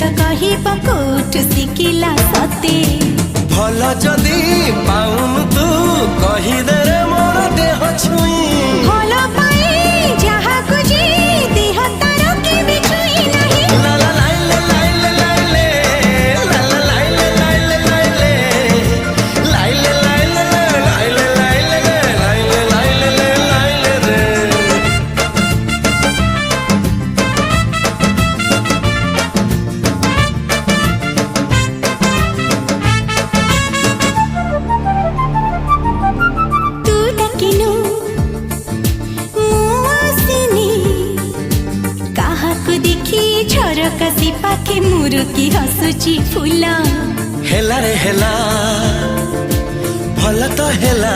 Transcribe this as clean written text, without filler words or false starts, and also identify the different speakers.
Speaker 1: तो कही कोठ शिकिला सते
Speaker 2: भल जदि पाउन तू कही दे रे मोर देह छुई
Speaker 1: भल पाई जहा कुजी देह तार के भी छुई नहीं
Speaker 2: ला ला लाइले लाइले लाइले ला ला लाइले लाइले लाइले लाइले लाइले लाइले लाइले लाइले लाइले रे
Speaker 1: तू डकिनु मुआसिनी कहा को देखी झरका सी पाखे मुरुकी हसुची फूला
Speaker 2: हेला रे हेला भल तो हेला